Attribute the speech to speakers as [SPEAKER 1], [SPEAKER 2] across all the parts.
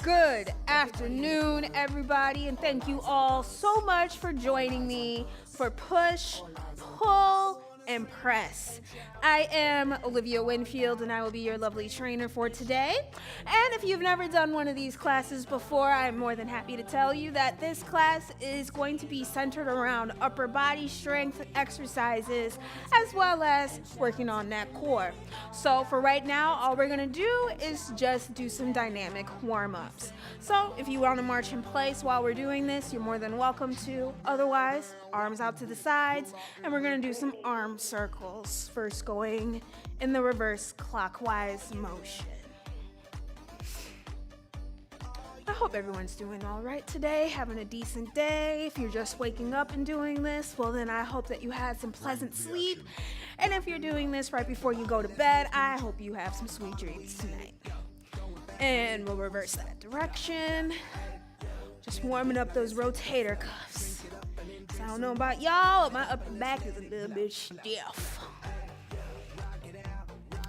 [SPEAKER 1] Good afternoon, everybody, and thank you all so much for joining me for Push, Pull, and Press. I am Olivia Winfield, and I will be your lovely trainer for today. And if you've never done one of these classes before, I'm more than happy to tell you that this class is going to be centered around upper body strength exercises, as well as working on that core. So for right now, all we're going to do is just do some dynamic warm-ups. So if you want to march in place while we're doing this, you're more than welcome to. Otherwise, arms out to the sides, and we're going to do some arm circles, first going in the reverse clockwise motion. I hope everyone's doing all right today, having a decent day. If you're just waking up and doing this, well then I hope that you had some pleasant sleep. And if you're doing this right before you go to bed, I hope you have some sweet dreams tonight. And we'll reverse that direction. Just warming up those rotator cuffs. So I don't know about y'all, my upper back is a little bit stiff.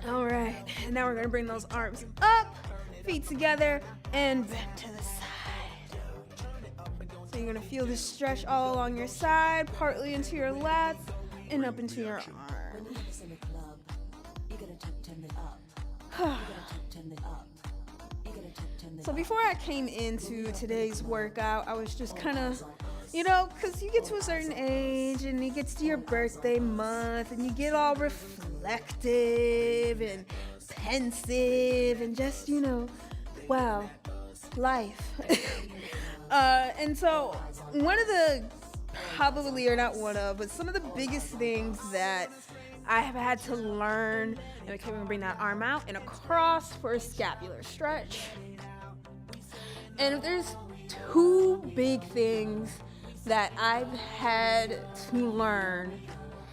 [SPEAKER 1] All right, and now we're gonna bring those arms up, feet together, and bend to the side. So you're gonna feel this stretch all along your side, partly into your lats, and up into your arm. So before I came into today's workout, I was just kind of, because you get to a certain age and it gets to your birthday month and you get all reflective and pensive and just, wow, life. And so one of the, but some of the biggest things that I have had to learn, and okay, we're gonna bring that arm out and across for a scapular stretch. And if there's two big things that I've had to learn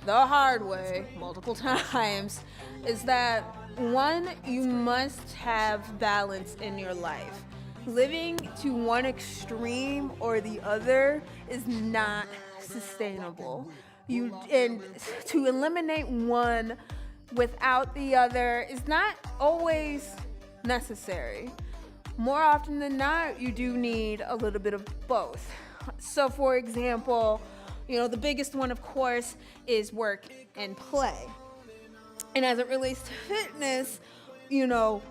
[SPEAKER 1] the hard way multiple times, is that one, you must have balance in your life. Living to one extreme or the other is not sustainable. And to eliminate one without the other is not always necessary. More often than not, you do need a little bit of both. So for example, the biggest one, of course, is work and play. And as it relates to fitness, doing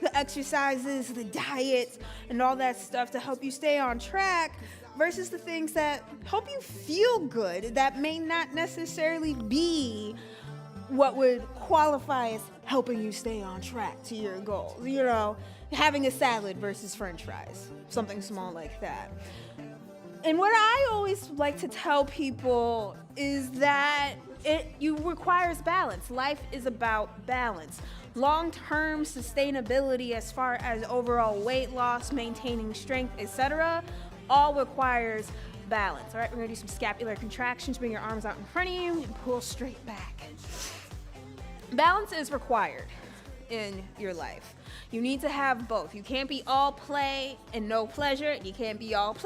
[SPEAKER 1] the exercises, the diets, and all that stuff to help you stay on track versus the things that help you feel good that may not necessarily be what would qualify as helping you stay on track to your goals. Having a salad versus french fries, something small like that. And what I always like to tell people is that it requires balance. Life is about balance. Long-term sustainability as far as overall weight loss, maintaining strength, etc., all requires balance. All right, we're gonna do some scapular contractions. Bring your arms out in front of you and pull straight back. Balance is required in your life. You need to have both. You can't be all play and no pleasure. You can't be all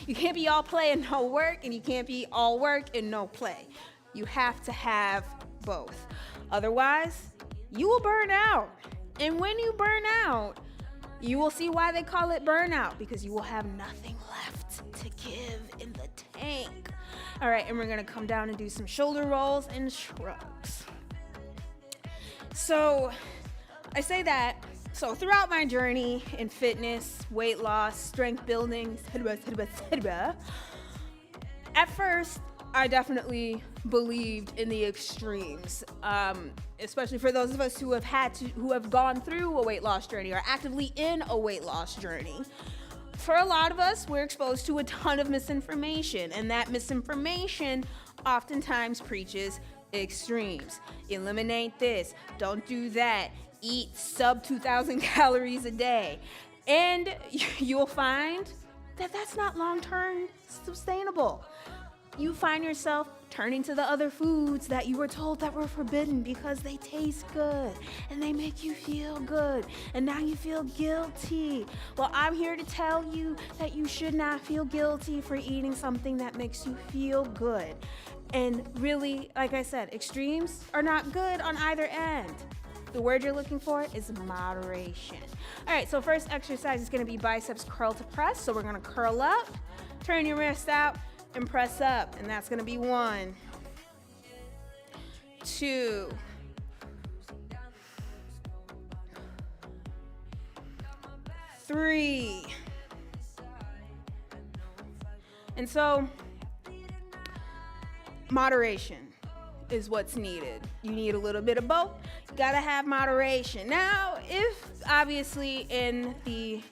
[SPEAKER 1] you can't be all play and no work, and you can't be all work and no play. You have to have both. Otherwise, you will burn out. And when you burn out, you will see why they call it burnout, because you will have nothing left to give in the tank. All right, and we're gonna come down and do some shoulder rolls and shrugs. So I say that, so throughout my journey in fitness, weight loss, strength building, at first, I definitely believed in the extremes, especially for those of us who have gone through a weight loss journey or actively in a weight loss journey. For a lot of us, we're exposed to a ton of misinformation, and that misinformation oftentimes preaches extremes. Eliminate this, don't do that, eat sub 2,000 calories a day. And you'll find that that's not long-term sustainable. You find yourself turning to the other foods that you were told that were forbidden because they taste good and they make you feel good, and now you feel guilty. Well, I'm here to tell you that you should not feel guilty for eating something that makes you feel good. And really, like I said, extremes are not good on either end. The word you're looking for is moderation. All right, so first exercise is gonna be biceps curl to press. So we're gonna curl up, turn your wrist out, and press up. And that's gonna be 1, 2, 3. And so moderation is what's needed. You need a little bit of both. You gotta have moderation. Now, if obviously in the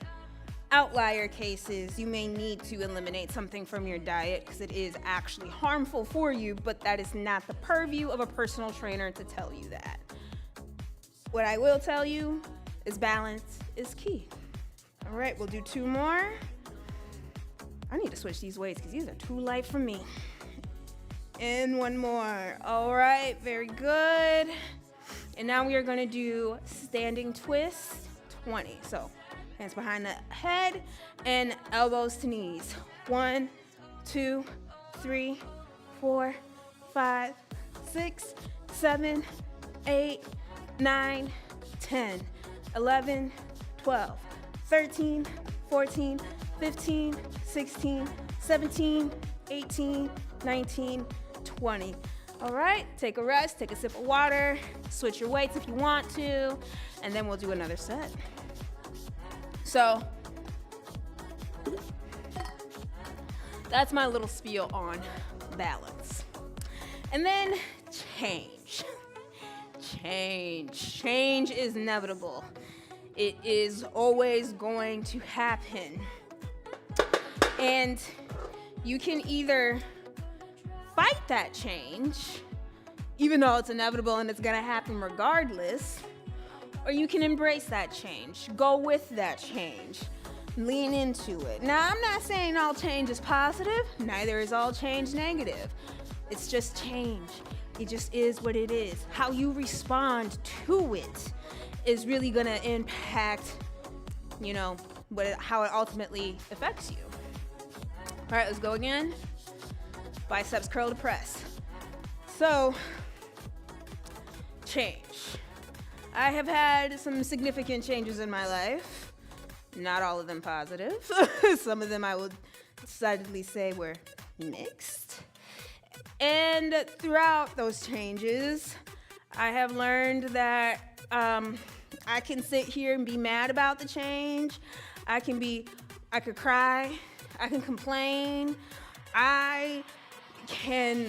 [SPEAKER 1] outlier cases, you may need to eliminate something from your diet because it is actually harmful for you, but that is not the purview of a personal trainer to tell you that. What I will tell you is balance is key. All right, we'll do 2 more. I need to switch these weights because these are too light for me. And 1 more. All right, very good. And now we are gonna do standing twist 20. So hands behind the head and elbows to knees. 1, 2, 3, 4, 5, 6, 7, 8, 9, 10, 11, 12, 13, 14, 15, 16, 17, 18, 19, 20. All right, take a rest, take a sip of water, switch your weights if you want to, and then we'll do another set. So that's my little spiel on balance. And then change. Change is inevitable. It is always going to happen. And you can either fight that change, even though it's inevitable and it's gonna happen regardless, or you can embrace that change, go with that change, lean into it. Now, I'm not saying all change is positive, neither is all change negative. It's just change. It just is what it is. How you respond to it is really gonna impact, how it ultimately affects you. All right, let's go again. Biceps curl to press. So, change. I have had some significant changes in my life. Not all of them positive. Some of them I would decidedly say were mixed. And throughout those changes, I have learned that I can sit here and be mad about the change. I could cry. I can complain. I can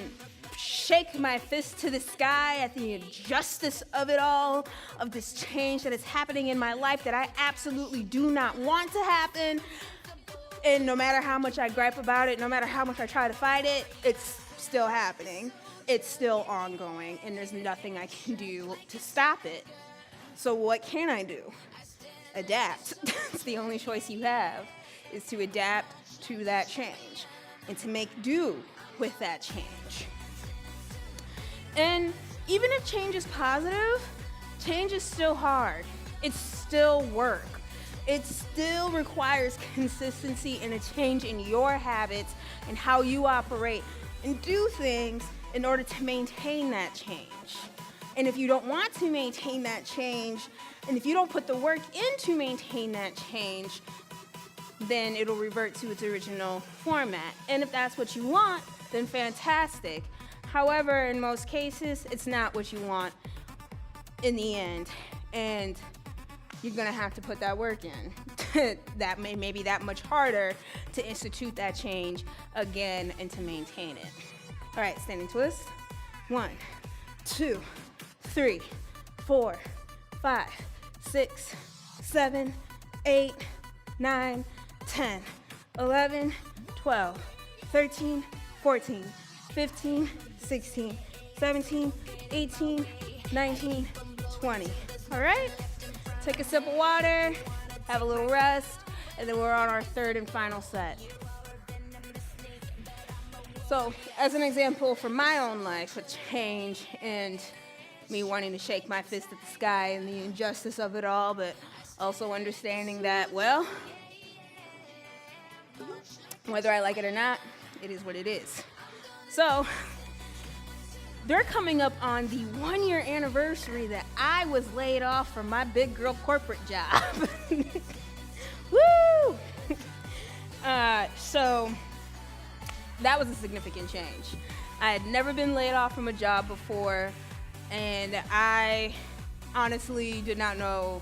[SPEAKER 1] shake my fist to the sky at the injustice of it all, of this change that is happening in my life that I absolutely do not want to happen. And no matter how much I gripe about it, no matter how much I try to fight it, it's still happening. It's still ongoing, and there's nothing I can do to stop it. So what can I do? Adapt. It's the only choice you have, is to adapt to that change and to make do with that change. And even if change is positive, change is still hard. It's still work. It still requires consistency and a change in your habits and how you operate and do things in order to maintain that change. And if you don't want to maintain that change, and if you don't put the work in to maintain that change, then it'll revert to its original format. And if that's what you want, then fantastic. However, in most cases, it's not what you want in the end. And you're gonna have to put that work in. That may be that much harder to institute that change again and to maintain it. All right, standing twist. 1, 2, 3, 4, 5, 6, 7, 8, 9, 10, 11, 12, 13, 14, 15, 16, 17, 18, 19, 20. All right? Take a sip of water, have a little rest, and then we're on our third and final set. So, as an example from my own life, a change and me wanting to shake my fist at the sky and the injustice of it all, but also understanding that, well, whether I like it or not, it is what it is. So, they're coming up on the 1-year anniversary that I was laid off from my big girl corporate job. Woo! So that was a significant change. I had never been laid off from a job before, and I honestly did not know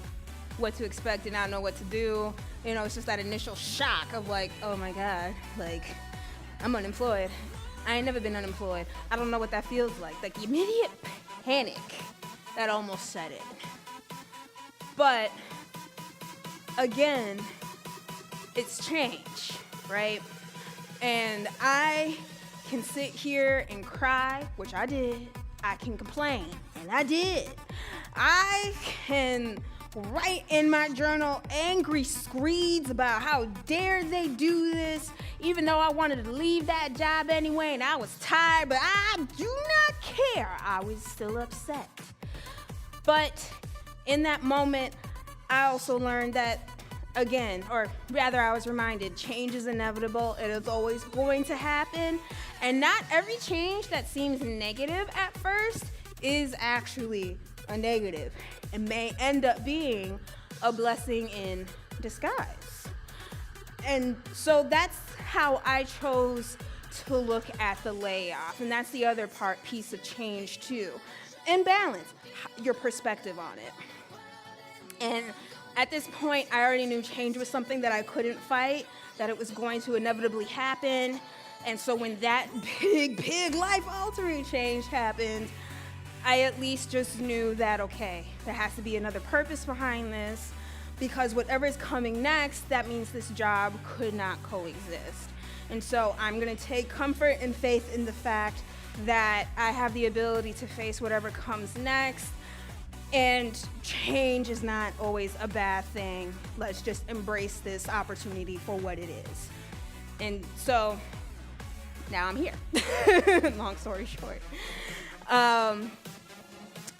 [SPEAKER 1] what to expect, did not know what to do. You know, it's just that initial shock of like, oh my God, like, I'm unemployed. I ain't never been unemployed. I don't know what that feels like. Like, the immediate panic that almost set in. But, again, it's change, right? And I can sit here and cry, which I did. I can complain, and I did. I can write in my journal angry screeds about how dare they do this, even though I wanted to leave that job anyway and I was tired, but I do not care. I was still upset. But in that moment, I also learned that, again, or rather I was reminded, change is inevitable. It is always going to happen. And not every change that seems negative at first is actually a negative. It may end up being a blessing in disguise. And so that's how I chose to look at the layoff. And that's the other piece of change too. And balance your perspective on it. And at this point, I already knew change was something that I couldn't fight, that it was going to inevitably happen. And so when that big life-altering change happened, I at least just knew that, okay, there has to be another purpose behind this, because whatever is coming next, that means this job could not coexist. And so I'm gonna take comfort and faith in the fact that I have the ability to face whatever comes next, and change is not always a bad thing. Let's just embrace this opportunity for what it is. And so now I'm here, long story short.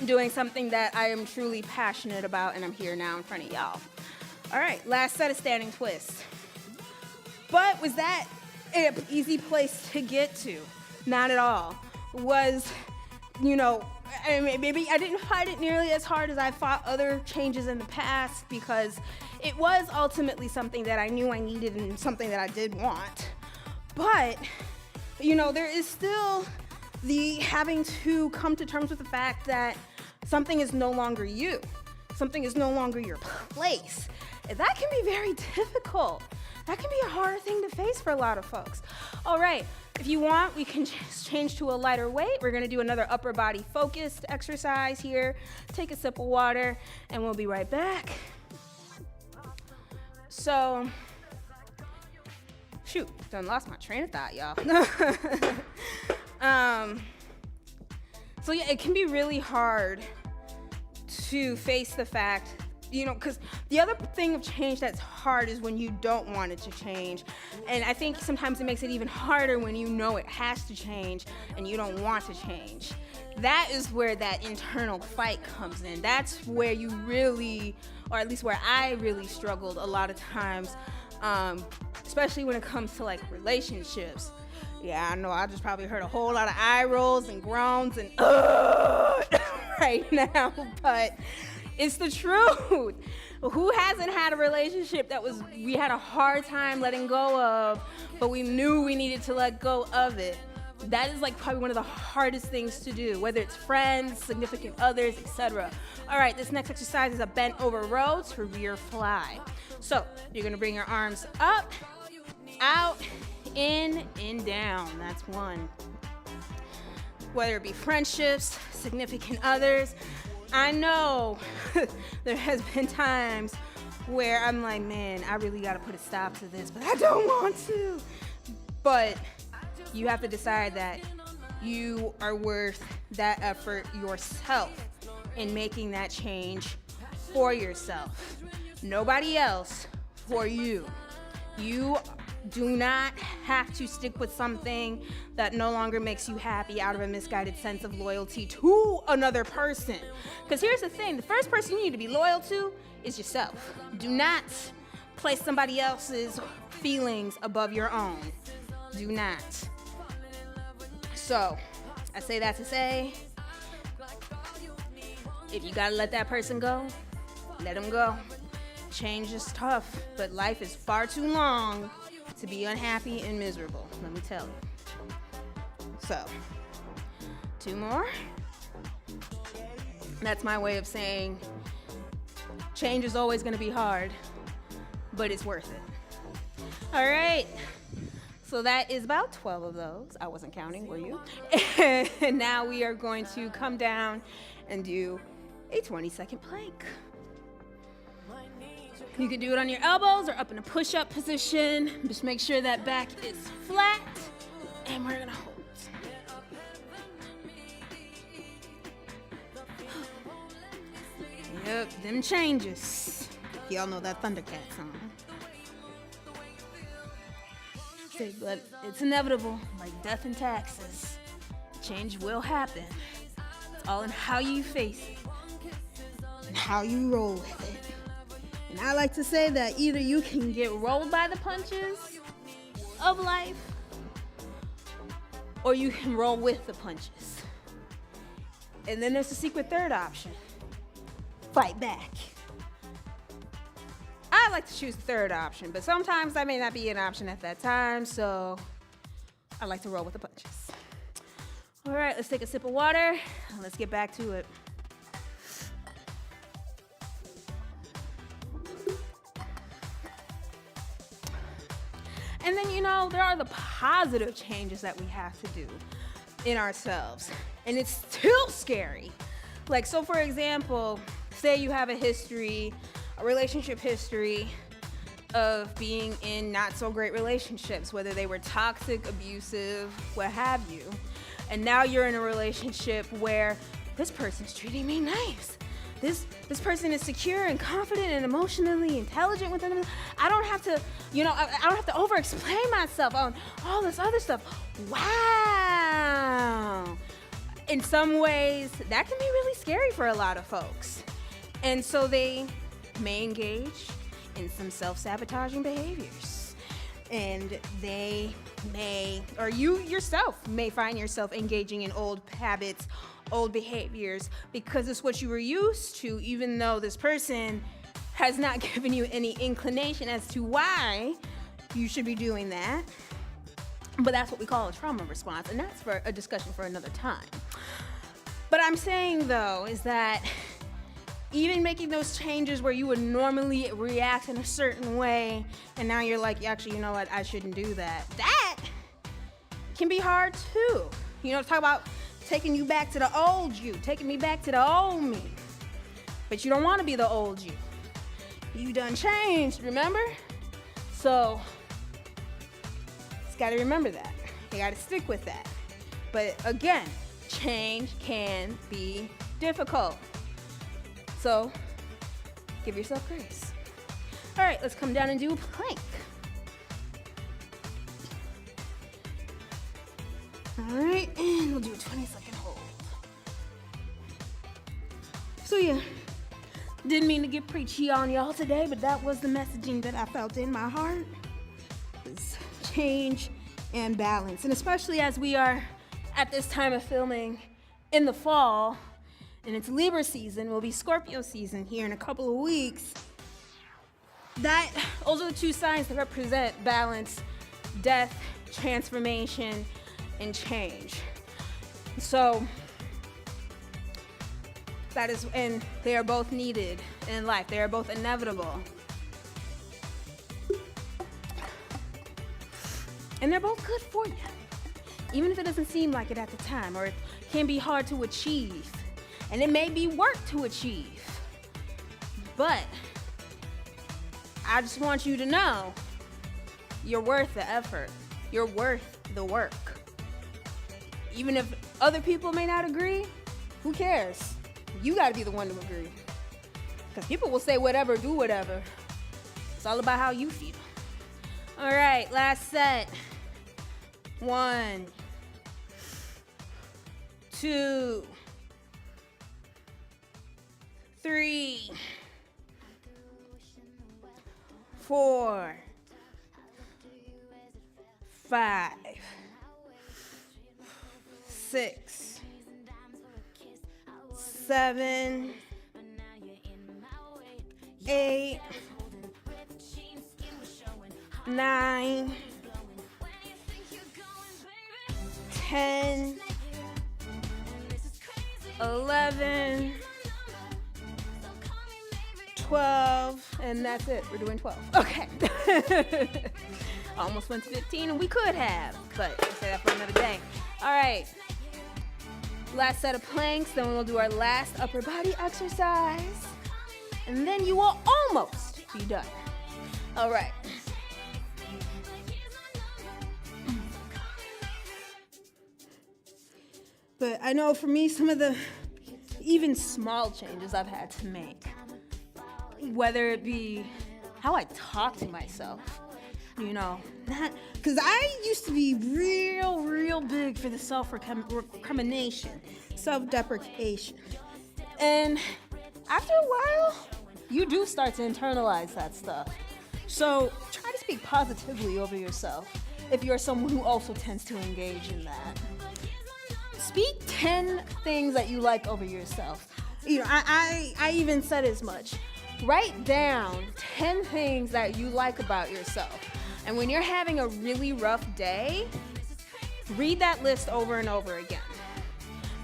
[SPEAKER 1] Doing something that I am truly passionate about, and I'm here now in front of y'all. All right, last set of standing twists. But was that an easy place to get to? Not at all. Was, maybe I didn't fight it nearly as hard as I fought other changes in the past, because it was ultimately something that I knew I needed and something that I did want. But, there is still the having to come to terms with the fact that something is no longer you. Something is no longer your place. And that can be very difficult. That can be a hard thing to face for a lot of folks. All right, if you want, we can change to a lighter weight. We're gonna do another upper body focused exercise here. Take a sip of water and we'll be right back. So, shoot, done lost my train of thought, y'all. So yeah, it can be really hard to face the fact, because the other thing of change that's hard is when you don't want it to change. And I think sometimes it makes it even harder when you know it has to change and you don't want to change. That is where that internal fight comes in. That's where you really, or at least where I really struggled a lot of times, especially when it comes to like relationships. Yeah, I know I just probably heard a whole lot of eye rolls and groans and right now, but it's the truth. Who hasn't had a relationship that we had a hard time letting go of, but we knew we needed to let go of it? That is like probably one of the hardest things to do, whether it's friends, significant others, etc. All right, this next exercise is a bent over row to rear fly. So you're gonna bring your arms up, out, in, and down. That's one. Whether it be friendships, significant others, I know there has been times where I'm like, man, I really gotta put a stop to this, but I don't want to. But you have to decide that you are worth that effort yourself in making that change for yourself. Nobody else, for you. You do not have to stick with something that no longer makes you happy out of a misguided sense of loyalty to another person. Because here's the thing, the first person you need to be loyal to is yourself. Do not place somebody else's feelings above your own. Do not. So, I say that to say, if you gotta let that person go, let them go. Change is tough, but life is far too long to be unhappy and miserable, let me tell you. So, 2 more. That's my way of saying change is always gonna be hard, but it's worth it. All right. So that is about 12 of those. I wasn't counting, were you? And now we are going to come down and do a 20-second plank. You can do it on your elbows or up in a push-up position. Just make sure that back is flat, and we're gonna hold. Yep, them changes. Y'all know that Thundercat song. But it's inevitable, like death and taxes. Change will happen. It's all in how you face it and how you roll with it. And I like to say that either you can get rolled by the punches of life, or you can roll with the punches. And then there's the secret third option. Fight back. I like to choose the third option, but sometimes that may not be an option at that time, so I like to roll with the punches. All right, let's take a sip of water, and let's get back to it. And then, there are the positive changes that we have to do in ourselves, and it's still scary. Like, so for example, say you have a relationship history of being in not so great relationships, whether they were toxic, abusive, what have you. And now you're in a relationship where this person's treating me nice. This person is secure and confident and emotionally intelligent with them. I don't have to, I don't have to over-explain myself on all this other stuff. Wow. In some ways, that can be really scary for a lot of folks. And so they may engage in some self-sabotaging behaviors. And they may, or you yourself may find yourself engaging in old habits, old behaviors, because it's what you were used to, even though this person has not given you any inclination as to why you should be doing that. But that's what we call a trauma response, and that's for a discussion for another time. But I'm saying, though, is that even making those changes where you would normally react in a certain way, and now you're like, actually, you know what, I shouldn't do that. That can be hard, too. Talk about taking you back to the old you, taking me back to the old me. But you don't want to be the old you. You done changed, remember? So, just got to remember that. You got to stick with that. But again, change can be difficult. So, give yourself grace. All right, let's come down and do a plank. All right, and we'll do a 20-second hold. So yeah, didn't mean to get preachy on y'all today, but that was the messaging that I felt in my heart. Is change and balance. And especially as we are at this time of filming in the fall, and it's Libra season, will be Scorpio season here in a couple of weeks. Those are the 2 signs that represent balance, death, transformation, and change. So that is, and they are both needed in life. They are both inevitable. And they're both good for you, even if it doesn't seem like it at the time, or it can be hard to achieve. And it may be work to achieve. But I just want you to know you're worth the effort. You're worth the work. Even if other people may not agree, who cares? You got to be the one to agree. Because people will say whatever, do whatever. It's all about how you feel. All right, last set. 1, 2, 3, 4, 5, 6, 7, 8, 9, 10, 11, 12, and that's it. We're doing 12. Okay. Almost went to 15, and we could have, but we'll say that for another day. All right. Last set of planks, then we'll do our last upper body exercise, and then you will almost be done. All right. But I know for me, some of the even small changes I've had to make, whether it be how I talk to myself, you know, because I used to be real big for the self-recrimination, self-deprecation. And after a while, you do start to internalize that stuff. So try to speak positively over yourself if you're someone who also tends to engage in that. Speak 10 things that you like over yourself. You know, I even said as much. Write down 10 things that you like about yourself. And when you're having a really rough day, read that list over and over again.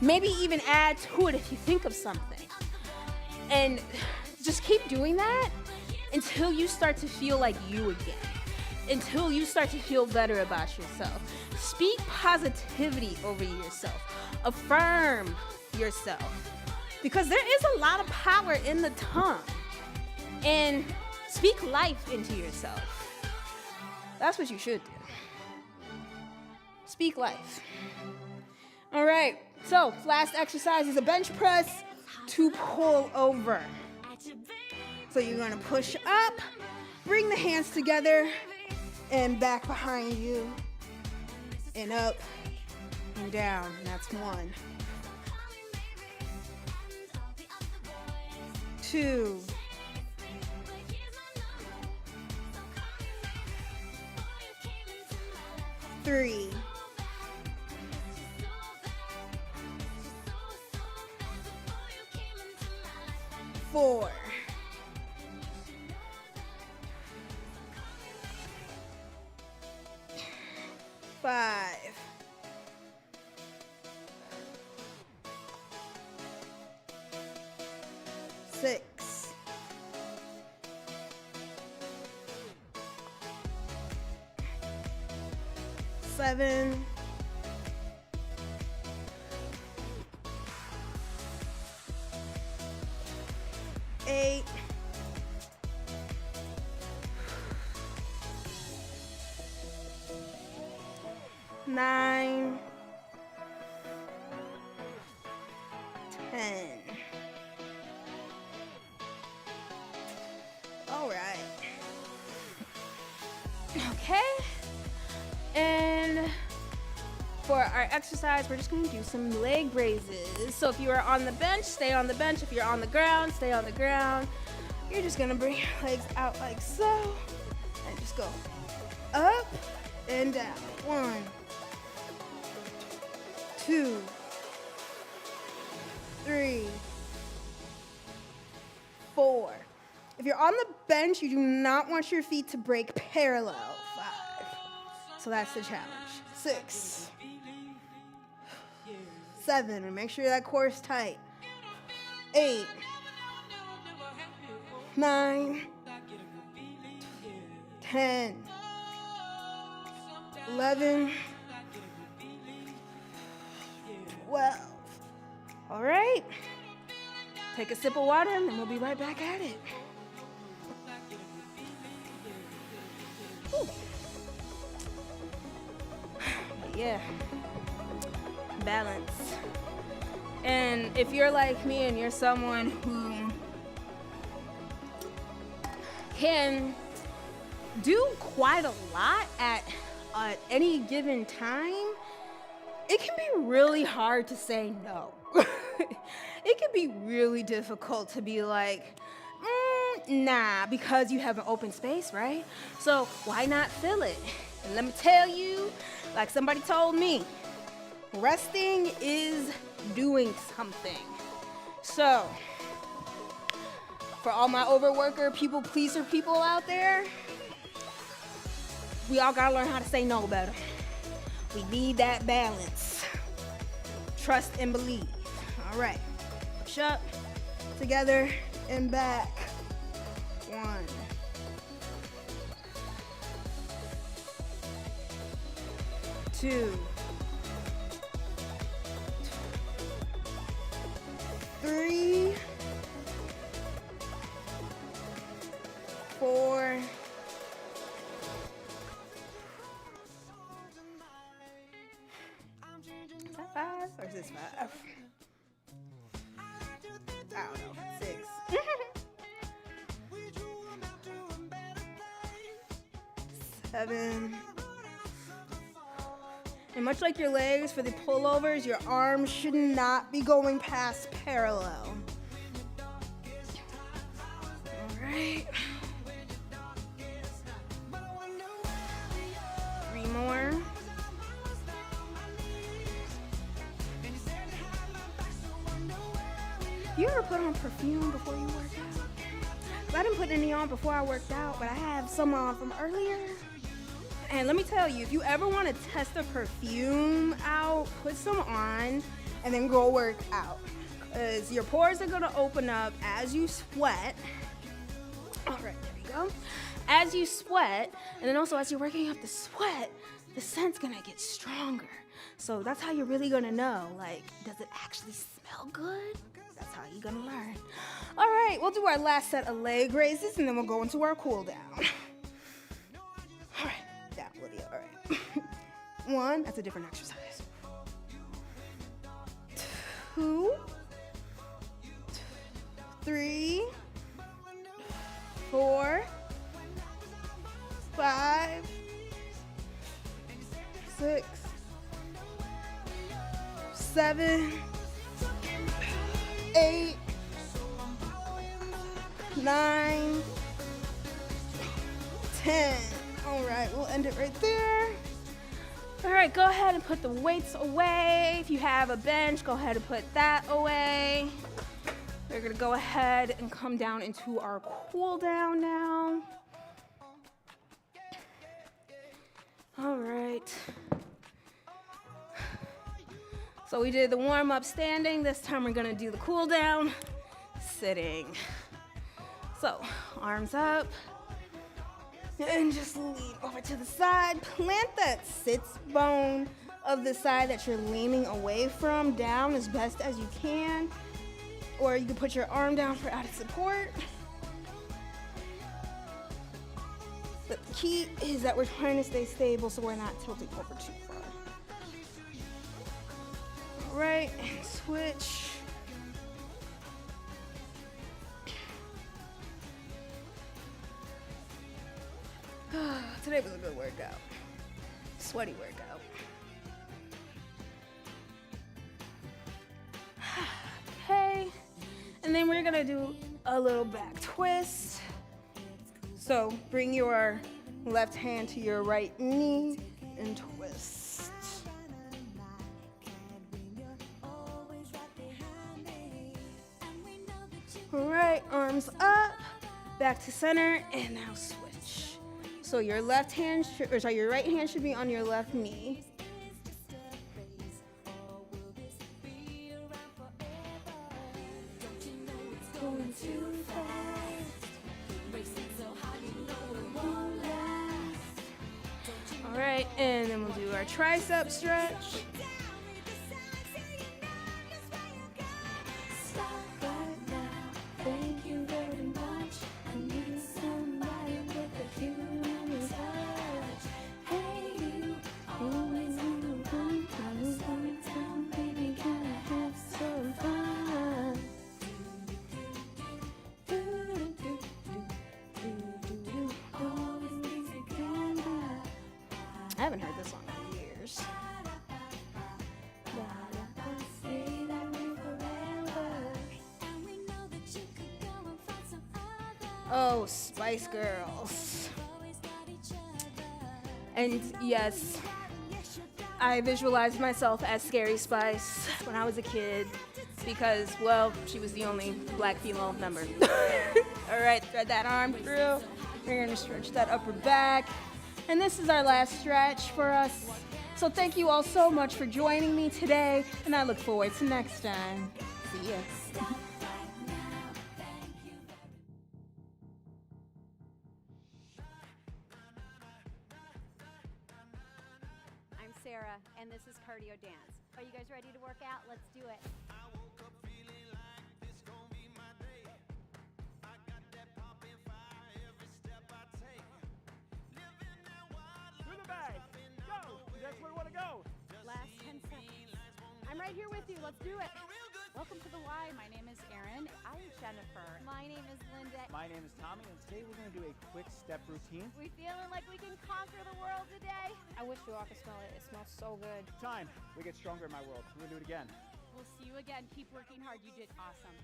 [SPEAKER 1] Maybe even add to it if you think of something. And just keep doing that until you start to feel like you again. Until you start to feel better about yourself. Speak positivity over yourself. Affirm yourself. Because there is a lot of power in the tongue. And speak life into yourself. That's what you should do. Speak life. All right. So, last exercise is a bench press to pull over. So you're going to push up, bring the hands together, and back behind you, and up and down. That's 1, 2, 3, 4, 5, 6, 7, 8, 9, 10. All right. Okay. And for our exercise, we're just going to do some leg raises. So if you are on the bench, stay on the bench. If you're on the ground, stay on the ground. You're just going to bring your legs out like so. And just go up and down. 1, 2, 3, 4. If you're on the bench, you do not want your feet to break parallel. 5. So that's the challenge. 6, 7. And make sure that core is tight. 8, 9, 10, 11, 12. All right. Take a sip of water and then we'll be right back at it. Whew. Yeah. Balance. And if you're like me and you're someone who can do quite a lot at any given time, it can be really hard to say no. It can be really difficult to be like, nah, because you have an open space, right? So why not fill it? And let me tell you, like somebody told me, resting is doing something. So, for all my overworker, people pleaser people out there, we all gotta learn how to say no better. We need that balance. Trust and believe. All right. Push up, together, and back. 1. 2. 3. 4. 5 or is this 5? I don't know. 6. 7. And much like your legs for the pullovers, your arms should not be going past parallel. All right. 3 more. You ever put on perfume before you work out? I didn't put any on before I worked out, but I have some on from earlier. And let me tell you, if you ever want to test a perfume out, put some on and then go work out. Because your pores are going to open up as you sweat. All right, there we go. As you sweat, and then also as you're working up the sweat, the scent's going to get stronger. So that's how you're really going to know, like, does it actually smell good? That's how you're going to learn. All right, we'll do our last set of leg raises, and then we'll go into our cool down. All right. Down, Olivia. All right. 1, that's a different exercise. 2, 3, 4, 5, 6, 7, 8, 9, 10. All right, we'll end it right there. All right, go ahead and put the weights away. If you have a bench, go ahead and put that away. We're gonna go ahead and come down into our cool down now. All right. So we did the warm up standing. This time we're gonna do the cool down sitting. So arms up. And just lean over to the side. Plant that sits bone of the side that you're leaning away from down as best as you can. Or you can put your arm down for added support. But the key is that we're trying to stay stable so we're not tilting over too far. All right, and switch. Today was a good workout. Sweaty workout. Okay. And then we're gonna do a little back twist. So bring your left hand to your right knee and twist. All right, arms up, back to center, and now switch. So your right hand should be on your left knee. Going too fast. All right, and then we'll do our tricep stretch. I haven't heard this song in years. Oh, Spice Girls. And yes, I visualized myself as Scary Spice when I was a kid.
[SPEAKER 2] because, well, she was the only black female member. All right, thread that arm through. We're gonna stretch that upper back. And this is our last stretch for us. So thank you all so much for joining me today, and I look forward to next time. See ya.
[SPEAKER 3] I'm Sarah, and this is Cardio Dance. Are you guys ready to work out? Let's do it.
[SPEAKER 4] Through the bag. Go. That's where we want to go.
[SPEAKER 3] Last 10 seconds. I'm right here with you. Let's do it. Welcome to the Y. My name is Erin. I'm Jennifer. My name is Linda.
[SPEAKER 4] My name is Tommy, and today we're going to do a quick step routine.
[SPEAKER 3] We feeling like we can conquer the world today?
[SPEAKER 2] I wish you all could smell it. It smells so good.
[SPEAKER 4] Time. We get stronger in my world. We're going to do it again.
[SPEAKER 3] We'll see you again. Keep working hard. You did awesome.